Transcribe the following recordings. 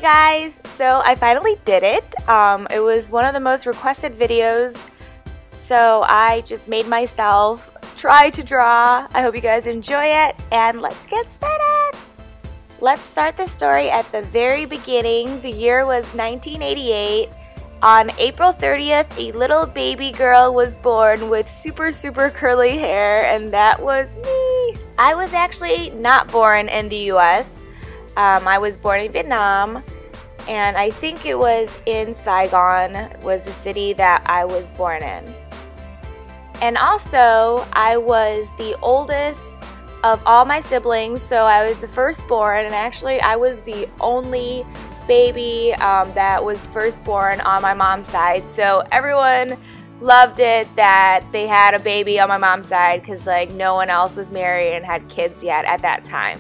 guys, so I finally did it. It was one of the most requested videos, so I just made myself try to draw. I hope you guys enjoy it, and let's get started. Let's start the story at the very beginning. The year was 1988. On April 30th, a little baby girl was born with super curly hair, and that was me. I was actually not born in the US. I was born in Vietnam, and I think it was in Saigon was the city that I was born in. And also, I was the oldest of all my siblings, so I was the firstborn, and actually I was the only baby that was firstborn on my mom's side. So everyone loved it that they had a baby on my mom's side because like no one else was married and had kids yet at that time.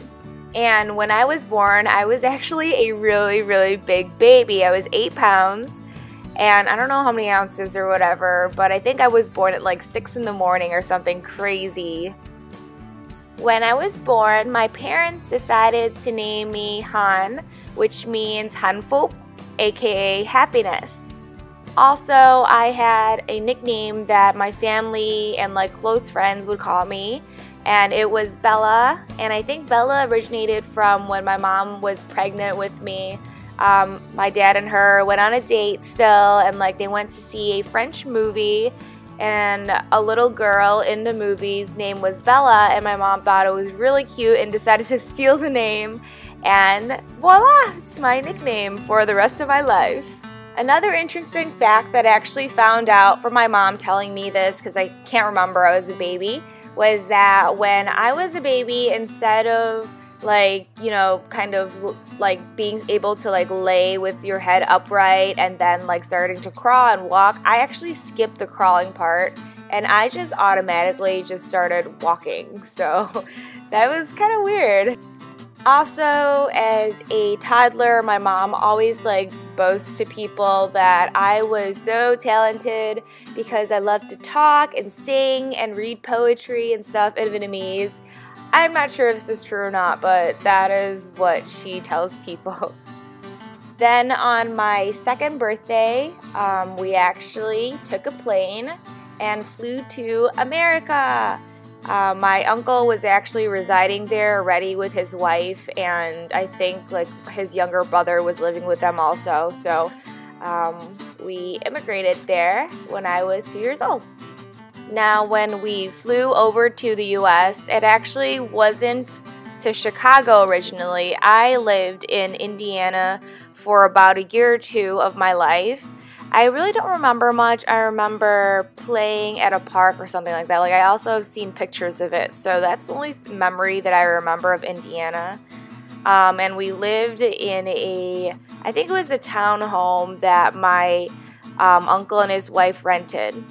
And when I was born, I was actually a really big baby. I was 8 pounds, and I don't know how many ounces or whatever, but I think I was born at like 6 in the morning or something crazy. When I was born, my parents decided to name me Han, which means Hanfuk, aka happiness. Also, I had a nickname that my family and like close friends would call me, and it was Bella, and I think Bella originated from when my mom was pregnant with me. My dad and her went on a date still, and like they went to see a French movie, and a little girl in the movie's name was Bella, and my mom thought it was really cute and decided to steal the name, and voila, it's my nickname for the rest of my life. Another interesting fact that I actually found out from my mom telling me this, because I can't remember, I was a baby, was that when I was a baby, instead of like, you know, kind of like being able to like lay with your head upright and then like starting to crawl and walk, I actually skipped the crawling part and I just automatically just started walking. So that was kind of weird. Also, as a toddler, my mom always like boasts to people that I was so talented because I love to talk and sing and read poetry and stuff in Vietnamese. I'm not sure if this is true or not, but that is what she tells people. Then on my second birthday, we actually took a plane and flew to America. My uncle was actually residing there already with his wife, and I think like his younger brother was living with them also. So we immigrated there when I was 2 years old. Now, when we flew over to the US, it actually wasn't to Chicago originally. I lived in Indiana for about a year or two of my life. I really don't remember much. I remember playing at a park or something like that. Like I also have seen pictures of it, so that's the only memory that I remember of Indiana. And we lived in I think it was a townhome that my uncle and his wife rented.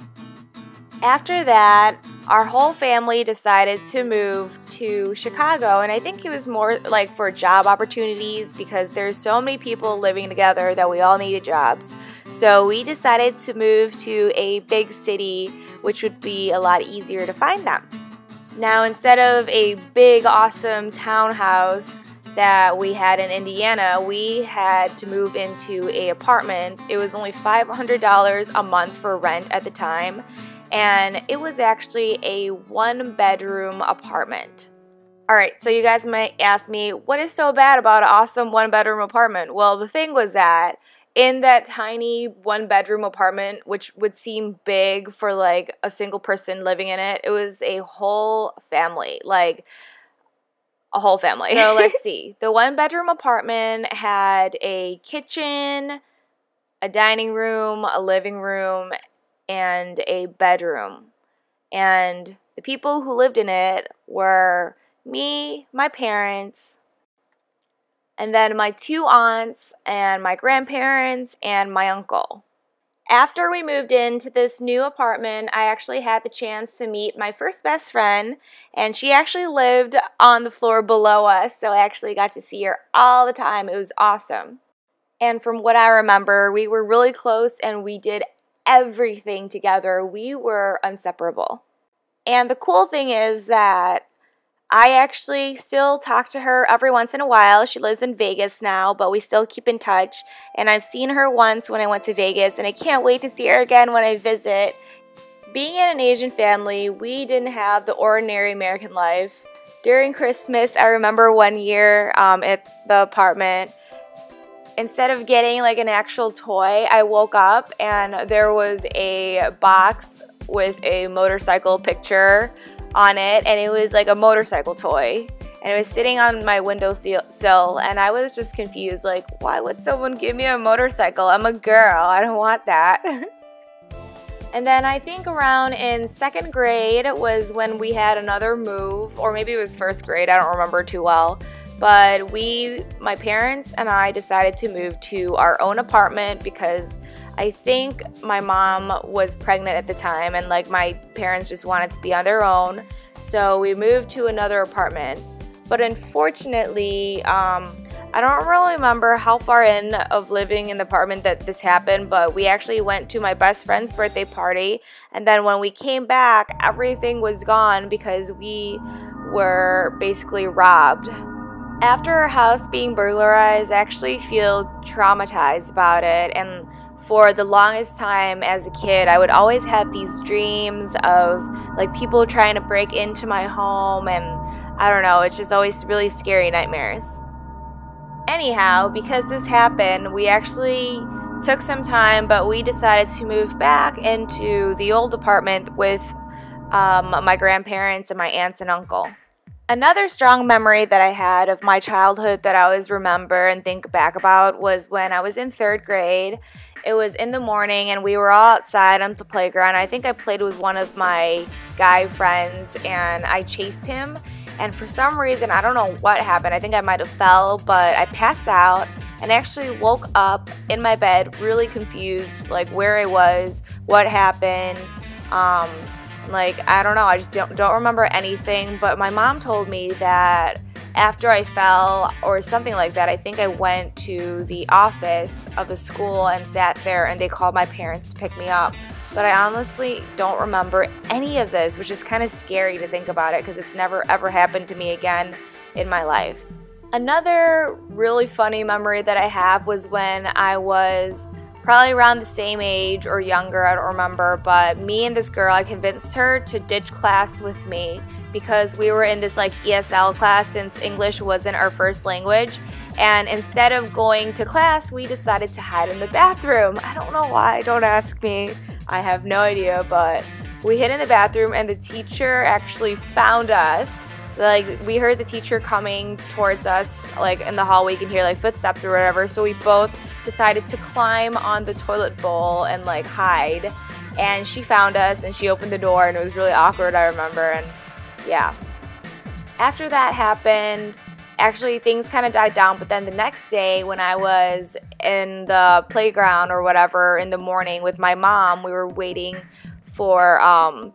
After that, our whole family decided to move to Chicago, and I think it was more like for job opportunities because there's so many people living together that we all needed jobs. So we decided to move to a big city, which would be a lot easier to find them. Now, instead of a big, awesome townhouse that we had in Indiana, we had to move into an apartment. It was only $500 a month for rent at the time, and it was actually a 1-bedroom apartment. Alright, so you guys might ask me, what is so bad about an awesome 1-bedroom apartment? Well, the thing was that in that tiny 1-bedroom apartment, which would seem big for like a single person living in it, it was a whole family, like a whole family. So let's see. The 1-bedroom apartment had a kitchen, a dining room, a living room, and a bedroom. And the people who lived in it were me, my parents, and then my 2 aunts and my grandparents and my uncle. After we moved into this new apartment, I actually had the chance to meet my first best friend, and she actually lived on the floor below us, so I actually got to see her all the time. It was awesome. And from what I remember, we were really close and we did everything together. We were inseparable. And the cool thing is that I actually still talk to her every once in a while. She lives in Vegas now, but we still keep in touch. And I've seen her once when I went to Vegas, and I can't wait to see her again when I visit. Being in an Asian family, we didn't have the ordinary American life. During Christmas, I remember one year at the apartment, instead of getting like an actual toy, I woke up and there was a box with a motorcycle picture on it, and it was like a motorcycle toy, and it was sitting on my windowsill, and I was just confused, like, why would someone give me a motorcycle? I'm a girl, I don't want that. And then I think around in 2nd grade was when we had another move, or maybe it was 1st grade, I don't remember too well. But my parents and I decided to move to our own apartment because I think my mom was pregnant at the time, and like my parents just wanted to be on their own. So we moved to another apartment. But unfortunately, I don't really remember how far in of living in the apartment that this happened, but we actually went to my best friend's birthday party, and then when we came back, everything was gone because we were basically robbed. After our house being burglarized, I actually feel traumatized about it, and for the longest time as a kid, I would always have these dreams of like people trying to break into my home, and I don't know, it's just always really scary nightmares. Anyhow, because this happened, we actually took some time, but we decided to move back into the old apartment with my grandparents and my aunts and uncle. Another strong memory that I had of my childhood that I always remember and think back about was when I was in 3rd grade. It was in the morning and we were all outside on the playground. I think I played with one of my guy friends and I chased him. And for some reason, I don't know what happened. I think I might have fell, but I passed out and actually woke up in my bed really confused, like where I was, what happened. Like, I don't know, I just don't remember anything, but my mom told me that after I fell or something like that, I think I went to the office of the school and sat there and they called my parents to pick me up. But I honestly don't remember any of this, which is kind of scary to think about it because it's never ever happened to me again in my life. Another really funny memory that I have was when I was probably around the same age or younger, I don't remember, but me and this girl, I convinced her to ditch class with me because we were in this like ESL class since English wasn't our first language. And instead of going to class, we decided to hide in the bathroom. I don't know why, don't ask me. I have no idea, but we hid in the bathroom and the teacher actually found us. Like, we heard the teacher coming towards us, like in the hallway, you can hear like footsteps or whatever, so we both decided to climb on the toilet bowl and like hide. And she found us and she opened the door and it was really awkward, I remember, and yeah. After that happened, actually things kind of died down, but then the next day when I was in the playground or whatever in the morning with my mom, we were waiting for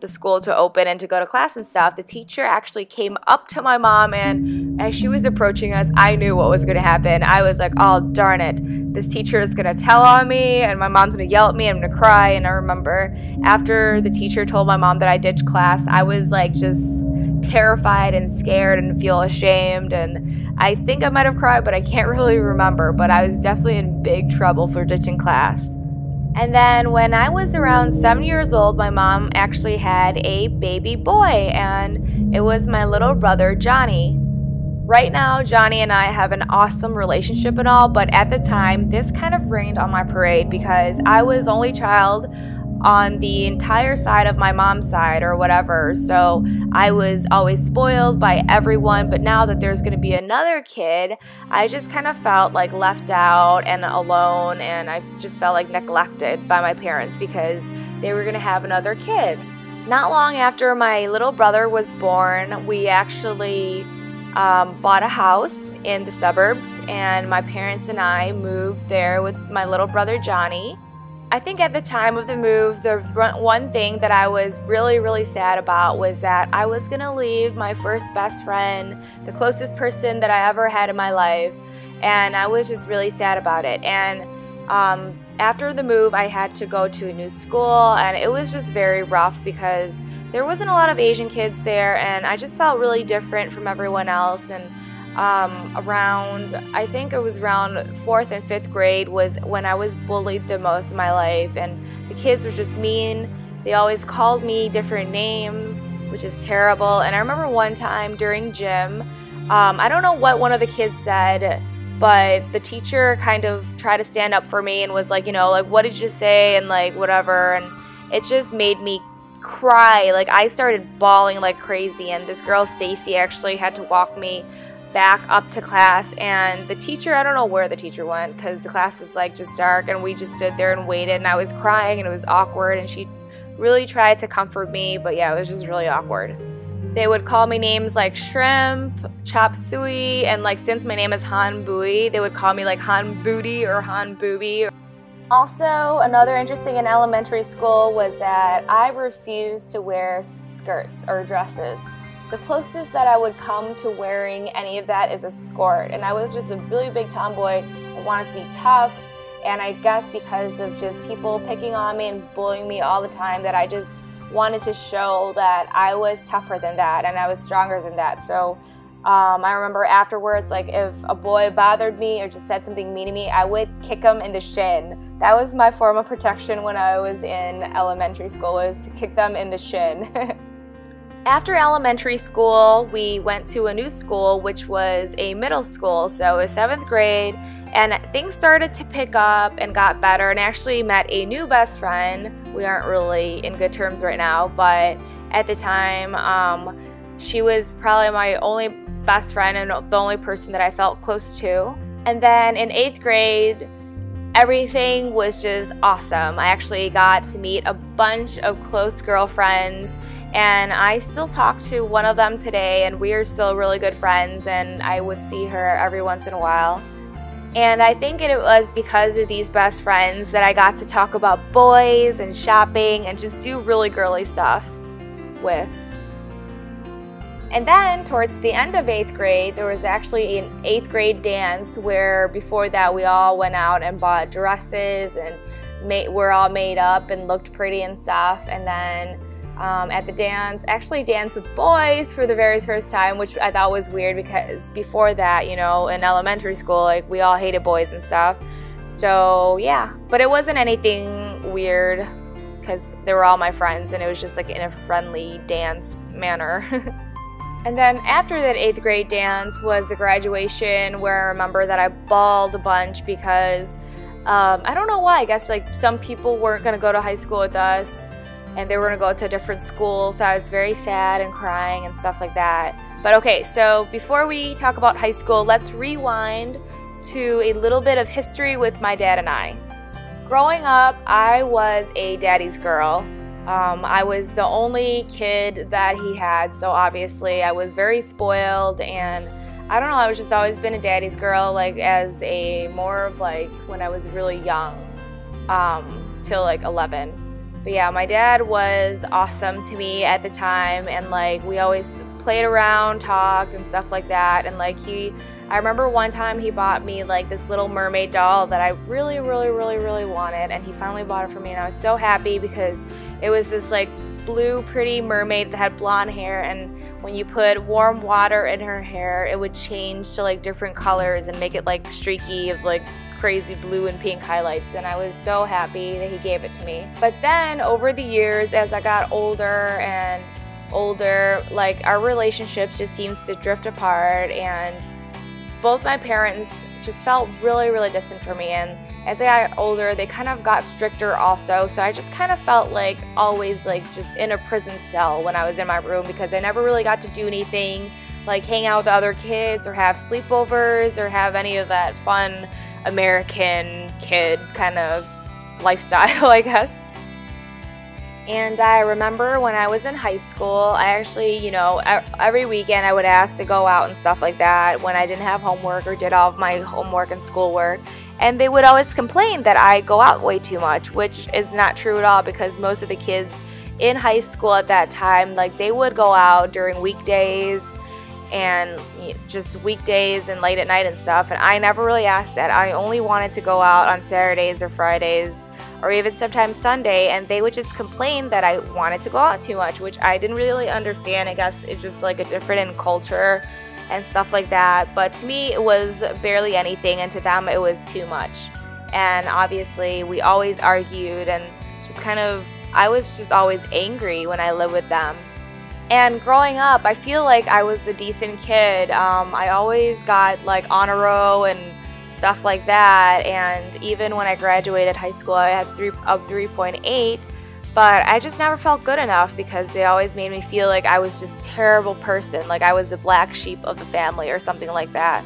the school to open and to go to class and stuff. The teacher actually came up to my mom, and as she was approaching us, I knew what was going to happen. I was like, oh darn it, this teacher is going to tell on me and my mom's going to yell at me, I'm going to cry. And I remember after the teacher told my mom that I ditched class, I was like just terrified and scared and feel ashamed, and I think I might have cried, but I can't really remember, but I was definitely in big trouble for ditching class. And then when I was around 7 years old, my mom actually had a baby boy, and it was my little brother Johnny. Right now, Johnny and I have an awesome relationship and all, but at the time, this kind of rained on my parade because I was the only child on the entire side of my mom's side or whatever, so I was always spoiled by everyone. But now that there's going to be another kid, I just kind of felt like left out and alone, and I just felt like neglected by my parents because they were going to have another kid. Not long after my little brother was born, we actually bought a house in the suburbs, and my parents and I moved there with my little brother Johnny. I think at the time of the move, the one thing that I was really sad about was that I was going to leave my first best friend, the closest person that I ever had in my life, and I was just really sad about it. And after the move, I had to go to a new school, and it was just very rough because there wasn't a lot of Asian kids there, and I just felt really different from everyone else. And I think it was around 4th and 5th grade was when I was bullied the most in my life, and the kids were just mean. They always called me different names, which is terrible. And I remember one time during gym, I don't know what one of the kids said, but the teacher kind of tried to stand up for me and was like, you know, like, what did you say, and like whatever, and it just made me cry. Like, I started bawling like crazy, and this girl Stacy actually had to walk me back up to class, and the teacher, I don't know where the teacher went, because the class is like just dark, and we just stood there and waited, and I was crying, and it was awkward, and she really tried to comfort me, but yeah, it was just really awkward. They would call me names like shrimp, chop suey, and like since my name is Han Bui, they would call me like Han Booty or Han Booby. Also, another interesting in elementary school was that I refused to wear skirts or dresses. The closest that I would come to wearing any of that is a skirt, and I was just a really big tomboy. I wanted to be tough, and I guess because of just people picking on me and bullying me all the time, that I just wanted to show that I was tougher than that and I was stronger than that. So I remember afterwards, like if a boy bothered me or just said something mean to me, I would kick him in the shin. That was my form of protection when I was in elementary school, was to kick them in the shin. After elementary school, we went to a new school, which was a middle school, so it was 7th grade, and things started to pick up and got better, and actually met a new best friend. We aren't really in good terms right now, but at the time, she was probably my only best friend and the only person that I felt close to. And then in 8th grade, everything was just awesome. I actually got to meet a bunch of close girlfriends, and I still talk to one of them today, and we are still really good friends, and I would see her every once in a while. And I think it was because of these best friends that I got to talk about boys and shopping and just do really girly stuff with. And then towards the end of 8th grade, there was actually an 8th grade dance where before that we all went out and bought dresses and we're all made up and looked pretty and stuff. And then at the dance, actually danced with boys for the very first time, which I thought was weird because before that, you know, in elementary school, like we all hated boys and stuff. So yeah, but it wasn't anything weird because they were all my friends and it was just like in a friendly dance manner. And then after that 8th grade dance was the graduation, where I remember that I bawled a bunch because I don't know why, I guess like some people weren't going to go to high school with us and they were going to go to a different school, so I was very sad and crying and stuff like that. But okay, so before we talk about high school, let's rewind to a little bit of history with my dad and I. Growing up, I was a daddy's girl. I was the only kid that he had, so obviously I was very spoiled, and I don't know, I was just always been a daddy's girl, like as a more of like when I was really young, till like 11. But yeah, my dad was awesome to me at the time, and like we always played around, talked and stuff like that, and like I remember one time he bought me like this little mermaid doll that I really wanted, and he finally bought it for me, and I was so happy because it was this like blue pretty mermaid that had blonde hair, and when you put warm water in her hair it would change to like different colors and make it like streaky of like crazy blue and pink highlights, and I was so happy that he gave it to me. But then over the years, as I got older and older, like our relationship just seems to drift apart, and both my parents just felt really distant from me, and as I got older they kind of got stricter also, so I just kind of felt like always like just in a prison cell when I was in my room, because I never really got to do anything like hang out with other kids or have sleepovers or have any of that fun American kid kind of lifestyle, I guess. And I remember when I was in high school, I actually, you know, every weekend I would ask to go out and stuff like that when I didn't have homework or did all of my homework and schoolwork. And they would always complain that I go out way too much, which is not true at all, because most of the kids in high school at that time, like they would go out during weekdays and just weekdays and late at night and stuff, and I never really asked that. I only wanted to go out on Saturdays or Fridays or even sometimes Sunday, and they would just complain that I wanted to go out too much, which I didn't really understand. I guess it's just like a different in culture and stuff like that, but to me it was barely anything, and to them it was too much. And obviously we always argued, and just kind of, I was just always angry when I lived with them. And growing up, I feel like I was a decent kid. I always got like honor row and stuff like that, and even when I graduated high school I had 3.8, but I just never felt good enough because they always made me feel like I was just a terrible person, like I was the black sheep of the family or something like that.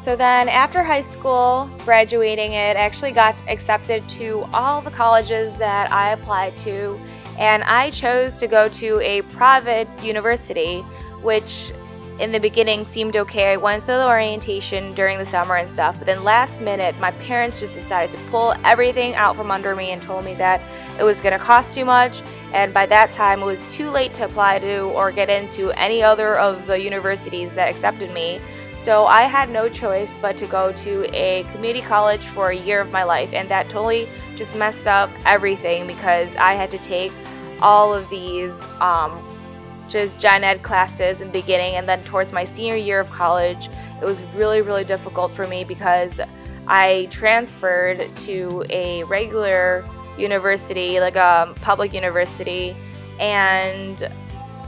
So then after high school, graduating it, I actually got accepted to all the colleges that I applied to, and I chose to go to a private university, which in the beginning seemed okay. I went to the orientation during the summer and stuff, but then last minute my parents just decided to pull everything out from under me and told me that it was going to cost too much, and by that time it was too late to apply to or get into any other of the universities that accepted me. So I had no choice but to go to a community college for a year of my life, and that totally just messed up everything because I had to take all of these just gen ed classes in the beginning, and then towards my senior year of college it was really difficult for me because I transferred to a regular university, like a public university, and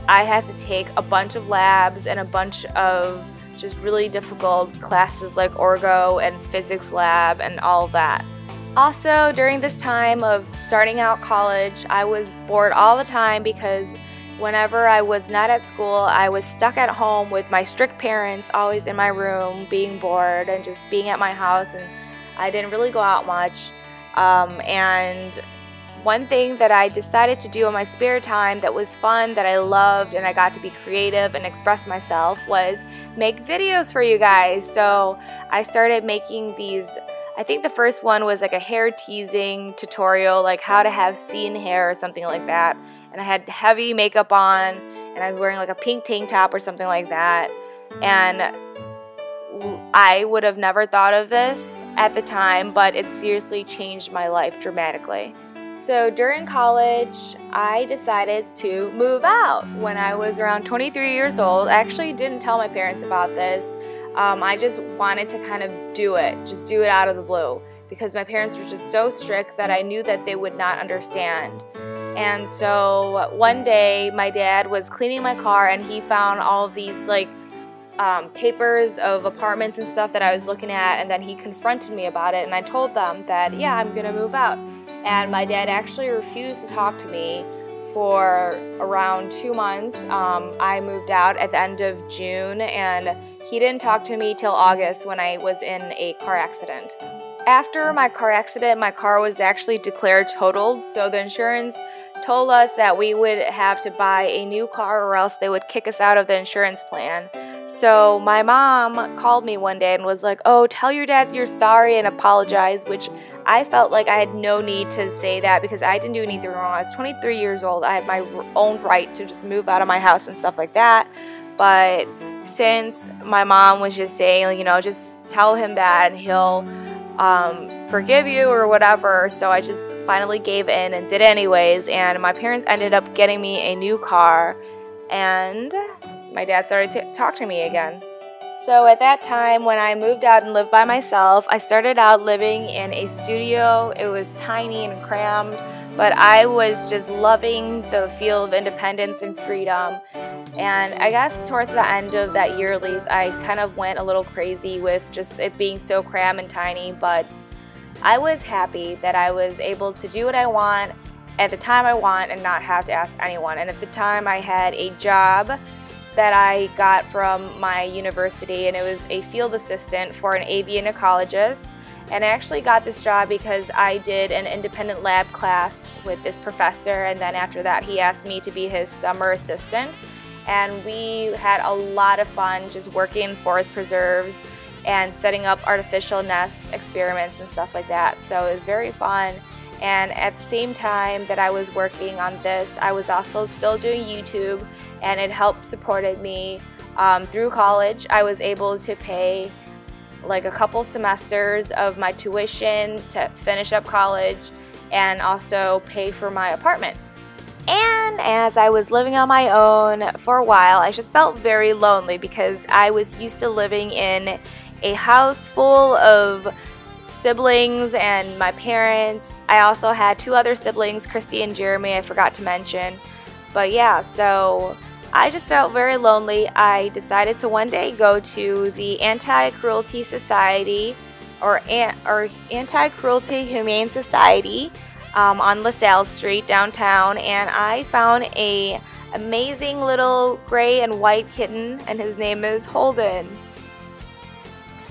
I had to take a bunch of labs and a bunch of just really difficult classes like orgo and physics lab and all of that. Also, during this time of starting out college, I was bored all the time because whenever I was not at school, I was stuck at home with my strict parents, always in my room, being bored and just being at my house, and I didn't really go out much. And one thing that I decided to do in my spare time that was fun, that I loved, and I got to be creative and express myself, was make videos for you guys. So I started making these. I think the first one was like a hair teasing tutorial, like how to have scene hair or something like that. And I had heavy makeup on, and I was wearing like a pink tank top or something like that. And I would have never thought of this at the time, but it seriously changed my life dramatically. So during college, I decided to move out when I was around 23 years old. I actually didn't tell my parents about this. I just wanted to kind of do it out of the blue, because my parents were just so strict that I knew that they would not understand. And so one day my dad was cleaning my car, and he found all of these like papers of apartments and stuff that I was looking at, and then he confronted me about it, and I told them that, yeah, I'm gonna move out. And my dad actually refused to talk to me for around 2 months. I moved out at the end of June, and he didn't talk to me till August when I was in a car accident. After my car accident, my car was actually declared totaled, so the insurance told us that we would have to buy a new car or else they would kick us out of the insurance plan. So my mom called me one day and was like, oh, tell your dad you're sorry and apologize, which I felt like I had no need to say that because I didn't do anything wrong. I was 23 years old. I had my own right to just move out of my house and stuff like that. But since my mom was just saying, you know, just tell him that and he'll forgive you or whatever, so I just finally gave in and did it anyways, and my parents ended up getting me a new car, and my dad started to talk to me again. So at that time, when I moved out and lived by myself, I started out living in a studio. It was tiny and crammed, but I was just loving the feel of independence and freedom. And I guess towards the end of that year lease, I kind of went a little crazy with just it being so cramped and tiny, but I was happy that I was able to do what I want at the time I want and not have to ask anyone. And at the time I had a job that I got from my university, and it was a field assistant for an avian ecologist. And I actually got this job because I did an independent lab class with this professor, and then after that he asked me to be his summer assistant. And we had a lot of fun just working in forest preserves and setting up artificial nest experiments and stuff like that. So it was very fun. And at the same time that I was working on this, I was also still doing YouTube, and it helped supported me through college. I was able to pay like a couple semesters of my tuition to finish up college, and also pay for my apartment. And as I was living on my own for a while, I just felt very lonely because I was used to living in a house full of siblings and my parents. I also had 2 other siblings, Christy and Jeremy, I forgot to mention. But yeah, so I just felt very lonely. I decided to one day go to the Anti-Cruelty Society or Anti-Cruelty Humane Society on LaSalle Street downtown, and I found a amazing little gray and white kitten, and his name is Holden.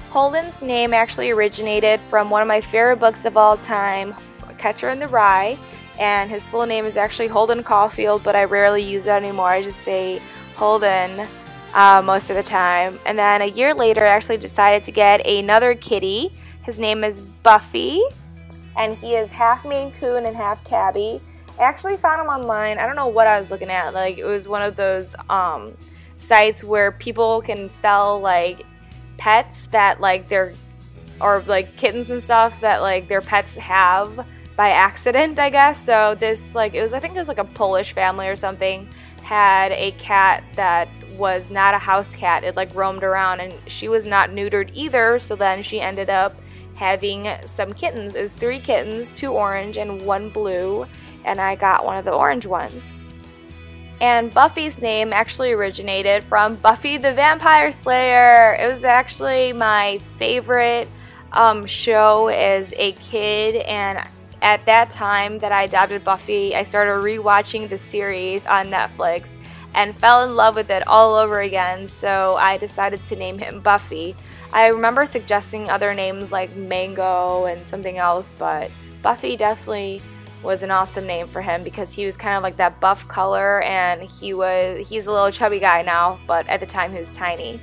Holden's name actually originated from one of my favorite books of all time, Catcher in the Rye, and his full name is actually Holden Caulfield, but I rarely use it anymore. I just say Holden most of the time. And then a year later, I actually decided to get another kitty. His name is Buffy, and he is half Maine Coon and half Tabby. I actually found him online. I don't know what I was looking at. Like, it was one of those sites where people can sell like pets that like or like kittens and stuff that like their pets have by accident, I guess. So this, like, I think it was like a Polish family or something, had a cat that was not a house cat. It like roamed around, and she was not neutered either, so then she ended up having some kittens. It was 3 kittens, 2 orange and 1 blue, and I got one of the orange ones. And Buffy's name actually originated from Buffy the Vampire Slayer. It was actually my favorite show as a kid, and at that time that I adopted Buffy, I started rewatching the series on Netflix and fell in love with it all over again, so I decided to name him Buffy. I remember suggesting other names like Mango and something else, but Buffy definitely was an awesome name for him because he was kind of like that buff color, and he's a little chubby guy now, but at the time he was tiny.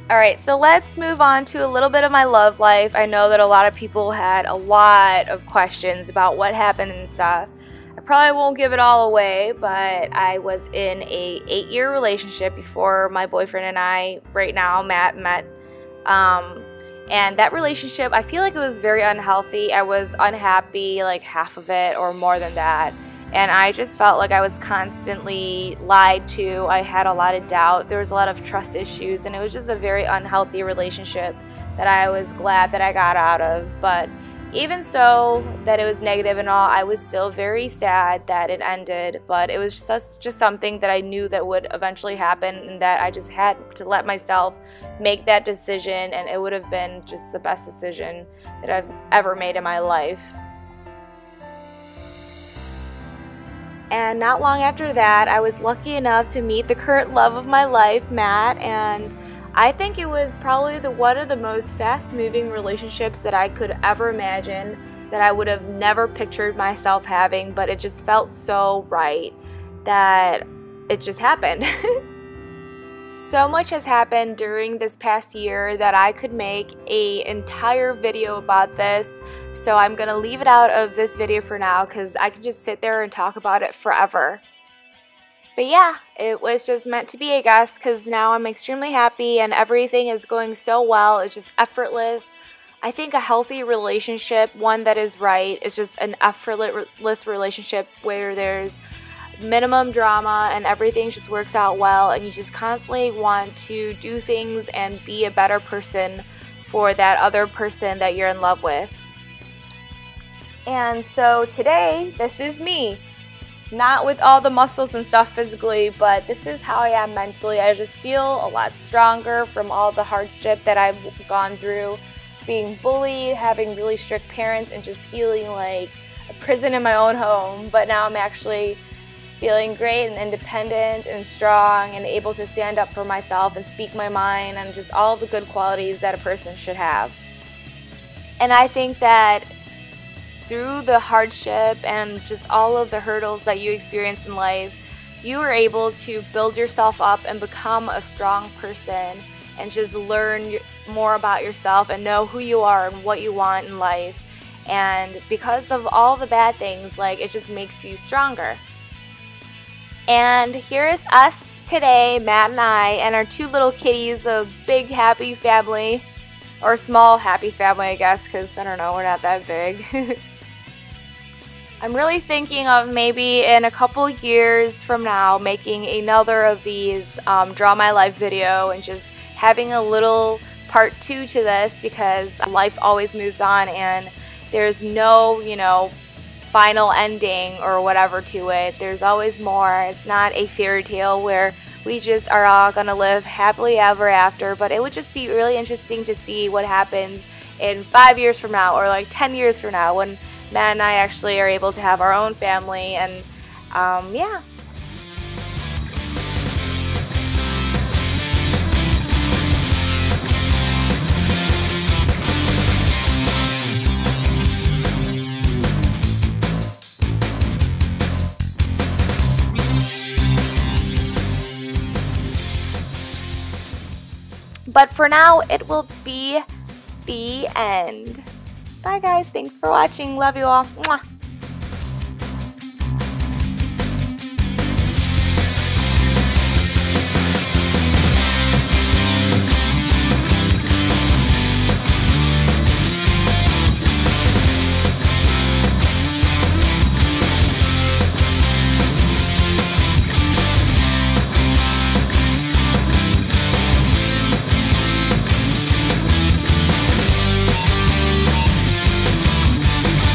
Alright, so let's move on to a little bit of my love life. I know that a lot of people had a lot of questions about what happened and stuff. I probably won't give it all away, but I was in a 8-year relationship before my boyfriend and I, right now, Matt, met. And that relationship, I feel like it was very unhealthy. I was unhappy like half of it or more than that. And I just felt like I was constantly lied to. I had a lot of doubt. There was a lot of trust issues, and it was just a very unhealthy relationship that I was glad that I got out of. But even so, that it was negative and all, I was still very sad that it ended. But it was just something that I knew that would eventually happen, and that I just had to let myself make that decision, and it would have been just the best decision that I've ever made in my life. And not long after that, I was lucky enough to meet the current love of my life, Matt, and I think it was probably one of the most fast-moving relationships that I could ever imagine, that I would have never pictured myself having, but it just felt so right that it just happened. So much has happened during this past year that I could make an entire video about this, so I'm going to leave it out of this video for now because I could just sit there and talk about it forever. But yeah, it was just meant to be, I guess, because now I'm extremely happy and everything is going so well. It's just effortless. I think a healthy relationship, one that is right, is just an effortless relationship where there's minimum drama and everything just works out well, and you just constantly want to do things and be a better person for that other person that you're in love with. And so today, this is me. Not with all the muscles and stuff physically, but this is how I am mentally. I just feel a lot stronger from all the hardship that I've gone through, being bullied, having really strict parents, and just feeling like a prison in my own home. But now I'm actually feeling great and independent and strong and able to stand up for myself and speak my mind, and just all the good qualities that a person should have. And I think that through the hardship and just all of the hurdles that you experience in life, you are able to build yourself up and become a strong person and just learn more about yourself and know who you are and what you want in life. And because of all the bad things, like, it just makes you stronger. And here is us today, Matt and I, and our 2 little kitties, a big happy family, or small happy family, I guess, because I don't know, we're not that big. I'm really thinking of maybe in a couple years from now making another of these Draw My Life video and just having a little part 2 to this, because life always moves on and there's no, you know, final ending or whatever to it. There's always more. It's not a fairy tale where we just are all gonna live happily ever after, but it would just be really interesting to see what happens in 5 years from now or like 10 years from now when Matt and I actually are able to have our own family. And yeah. But for now, it will be the end. Bye guys, thanks for watching. Love you all. Mwah.